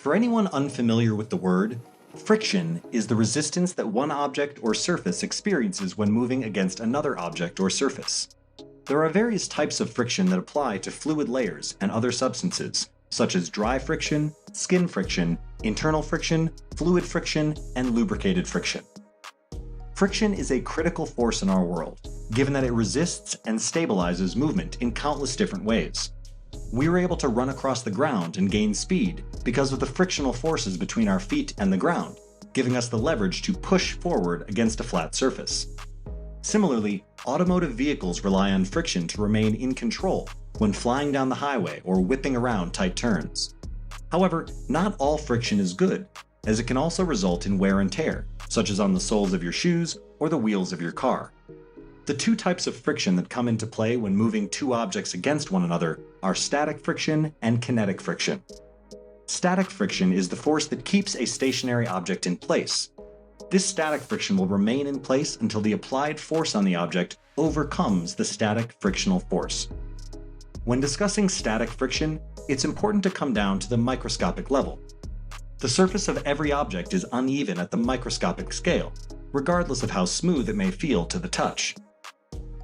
For anyone unfamiliar with the word, friction is the resistance that one object or surface experiences when moving against another object or surface. There are various types of friction that apply to fluid layers and other substances, such as dry friction, skin friction, internal friction, fluid friction, and lubricated friction. Friction is a critical force in our world, given that it resists and stabilizes movement in countless different ways. We are able to run across the ground and gain speed because of the frictional forces between our feet and the ground, giving us the leverage to push forward against a flat surface. Similarly, automotive vehicles rely on friction to remain in control when flying down the highway or whipping around tight turns. However, not all friction is good, as it can also result in wear and tear, such as on the soles of your shoes or the wheels of your car. The two types of friction that come into play when moving two objects against one another are static friction and kinetic friction. Static friction is the force that keeps a stationary object in place. This static friction will remain in place until the applied force on the object overcomes the static frictional force. When discussing static friction, it's important to come down to the microscopic level. The surface of every object is uneven at the microscopic scale, regardless of how smooth it may feel to the touch.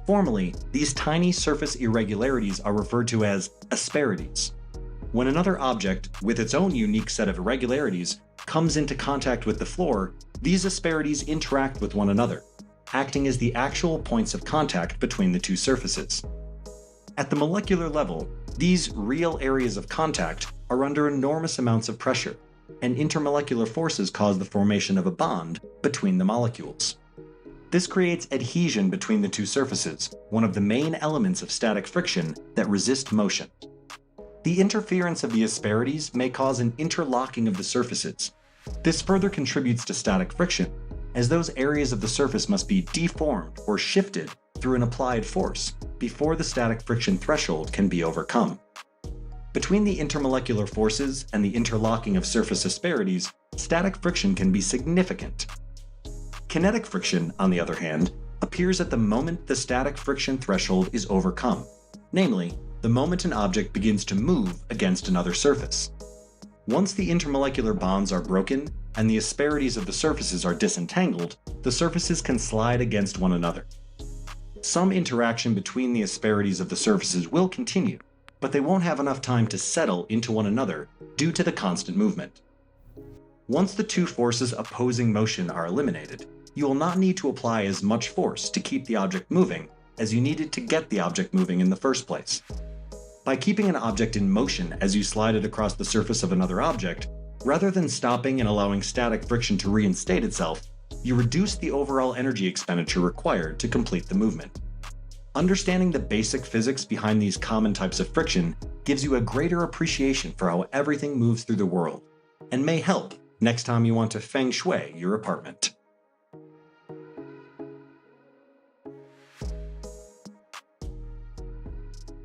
Formally, these tiny surface irregularities are referred to as asperities. When another object, with its own unique set of irregularities, comes into contact with the floor, these asperities interact with one another, acting as the actual points of contact between the two surfaces. At the molecular level, these real areas of contact are under enormous amounts of pressure, and intermolecular forces cause the formation of a bond between the molecules. This creates adhesion between the two surfaces, one of the main elements of static friction that resist motion. The interference of the asperities may cause an interlocking of the surfaces. This further contributes to static friction, as those areas of the surface must be deformed or shifted through an applied force before the static friction threshold can be overcome. Between the intermolecular forces and the interlocking of surface asperities, static friction can be significant. Kinetic friction, on the other hand, appears at the moment the static friction threshold is overcome, namely, the moment an object begins to move against another surface. Once the intermolecular bonds are broken and the asperities of the surfaces are disentangled, the surfaces can slide against one another. Some interaction between the asperities of the surfaces will continue, but they won't have enough time to settle into one another due to the constant movement. Once the two forces opposing motion are eliminated, you will not need to apply as much force to keep the object moving as you needed to get the object moving in the first place. By keeping an object in motion as you slide it across the surface of another object, rather than stopping and allowing static friction to reinstate itself, you reduce the overall energy expenditure required to complete the movement. Understanding the basic physics behind these common types of friction gives you a greater appreciation for how everything moves through the world, and may help next time you want to feng shui your apartment.